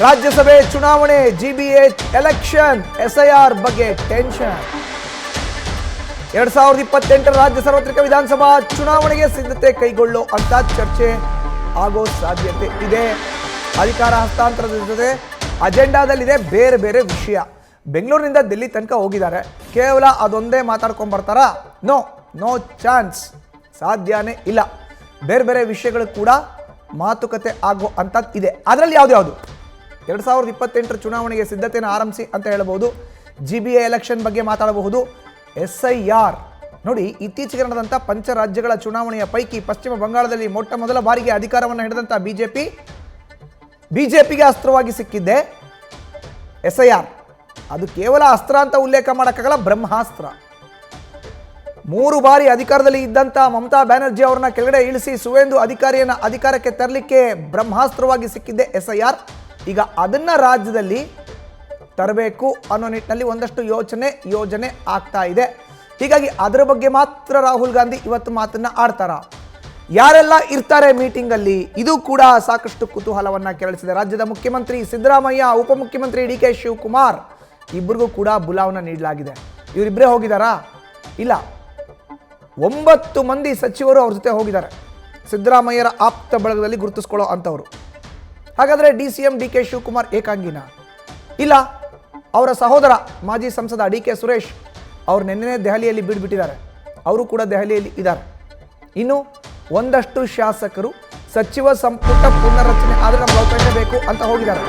ರಾಜ್ಯಸಭೆ ಚುನಾವಣೆ, ಜಿಬಿಎಚ್ election, SIR ಬಗ್ಗೆ ಟೆನ್ಷನ್. 2028 ರಾಜ್ಯ ಸಾರ್ವತ್ರಿಕ ವಿಧಾನಸಭಾ ಚುನಾವಣೆಗೆ ಸಿದ್ಧತೆ ಕೈಗೊಳ್ಳೋ ಅಂತ ಚರ್ಚೆ ಆಗೋ ಸಾಧ್ಯತೆ ಇದೆ. ಅಧಿಕಾರ ಹಸ್ತಾಂತರದ ಜೊತೆ ಅಜೆಂಡಾದಲ್ಲಿದೆ ಬೇರೆ ಬೇರೆ ವಿಷಯ. ಬೆಂಗಳೂರಿನಿಂದ ದಿಲ್ಲಿ ತನಕ ಹೋಗಿದ್ದಾರೆ. ಕೇವಲ ಅದೊಂದೇ ಮಾತಾಡ್ಕೊಂಡು ಬರ್ತಾರಾ? ನೋ ಚಾನ್ಸ್, ಸಾಧ್ಯನೇ ಇಲ್ಲ. ಬೇರೆ ಬೇರೆ ವಿಷಯಗಳು ಕೂಡ ಮಾತುಕತೆ ಆಗೋ ಅಂಥದ್ದು ಇದೆ. ಅದರಲ್ಲಿ ಯಾವ್ದು 2028 ಚುನಾವಣೆಗೆ ಸಿದ್ಧತೆಯನ್ನು ಆರಂಭಿಸಿ ಅಂತ ಹೇಳಬಹುದು. GBA ಎಲೆಕ್ಷನ್ ಬಗ್ಗೆ ಮಾತಾಡಬಹುದು. SIR ನೋಡಿ, ಇತ್ತೀಚೆಗೆ ನಡೆದಂಥ ಪಂಚರಾಜ್ಯಗಳ ಚುನಾವಣೆಯ ಪೈಕಿ ಪಶ್ಚಿಮ ಬಂಗಾಳದಲ್ಲಿ ಮೊಟ್ಟ ಮೊದಲ ಬಾರಿಗೆ ಅಧಿಕಾರವನ್ನು ಹಿಡಿದಂಥ ಬಿಜೆಪಿಗೆ ಅಸ್ತ್ರವಾಗಿ ಸಿಕ್ಕಿದ್ದೆ SIR. ಅದು ಕೇವಲ ಅಸ್ತ್ರ ಅಂತ ಉಲ್ಲೇಖ ಮಾಡೋಕ್ಕಾಗಲ್ಲ, ಬ್ರಹ್ಮಾಸ್ತ್ರ. 3 ಬಾರಿ ಅಧಿಕಾರದಲ್ಲಿ ಇದ್ದಂಥ ಮಮತಾ ಬ್ಯಾನರ್ಜಿ ಅವರನ್ನ ಕೆಳಗಡೆ ಇಳಿಸಿ ಸುವೇಂದು ಅಧಿಕಾರಿಯನ್ನು ಅಧಿಕಾರಕ್ಕೆ ತರಲಿಕ್ಕೆ ಬ್ರಹ್ಮಾಸ್ತ್ರವಾಗಿ ಸಿಕ್ಕಿದ್ದೆ SIR. ಈಗ ಅದನ್ನ ರಾಜ್ಯದಲ್ಲಿ ತರಬೇಕು ಅನ್ನೋ ನಿಟ್ಟಿನಲ್ಲಿ ಒಂದಷ್ಟು ಯೋಜನೆ ಆಗ್ತಾ ಇದೆ. ಹೀಗಾಗಿ ಅದರ ಬಗ್ಗೆ ಮಾತ್ರ ರಾಹುಲ್ ಗಾಂಧಿ ಇವತ್ತು ಮಾತನ್ನ ಆಡ್ತಾರ? ಯಾರೆಲ್ಲ ಇರ್ತಾರೆ ಮೀಟಿಂಗಲ್ಲಿ? ಇದು ಕೂಡ ಸಾಕಷ್ಟು ಕುತೂಹಲವನ್ನ ಕೆರಳಿಸಿದೆ. ರಾಜ್ಯದ ಮುಖ್ಯಮಂತ್ರಿ ಸಿದ್ದರಾಮಯ್ಯ, ಉಪಮುಖ್ಯಮಂತ್ರಿ DK ಶಿವಕುಮಾರ್ ಇಬ್ಬರಿಗೂ ಕೂಡ ಬುಲಾವನ್ನ ನೀಡಲಾಗಿದೆ. ಇವರಿಬ್ಬರೇ ಹೋಗಿದಾರಾ? ಇಲ್ಲ, 9 ಮಂದಿ ಸಚಿವರು ಅವ್ರ ಜೊತೆ ಹೋಗಿದ್ದಾರೆ. ಸಿದ್ದರಾಮಯ್ಯರ ಆಪ್ತ ಬಳಗದಲ್ಲಿ ಗುರುತಿಸ್ಕೊಳ್ಳೋ ಅಂಥವ್ರು. ಹಾಗಾದರೆ DCM DK ಶಿವಕುಮಾರ್ ಏಕಾಂಗಿನ? ಇಲ್ಲ, ಅವರ ಸಹೋದರ ಮಾಜಿ ಸಂಸದ DK ಸುರೇಶ್ ಅವರು ನಿನ್ನೆ ದೆಹಲಿಯಲ್ಲಿ ಬಿಟ್ಬಿಟ್ಟಿದ್ದಾರೆ. ಅವರು ಕೂಡ ದೆಹಲಿಯಲ್ಲಿ ಇದ್ದಾರೆ. ಇನ್ನು ಒಂದಷ್ಟು ಶಾಸಕರು ಸಚಿವ ಸಂಪುಟ ಪುನರ್ರಚನೆ ಆದರೆ ನಮ್ಗೆ ಅವಕಾಶ ಬೇಕು ಅಂತ ಹೋಗಿದ್ದಾರೆ.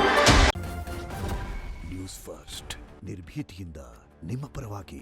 ನ್ಯೂಸ್ ಫಸ್ಟ್, ನಿರ್ಭೀತಿಯಿಂದ ನಿಮ್ಮ ಪರವಾಗಿ.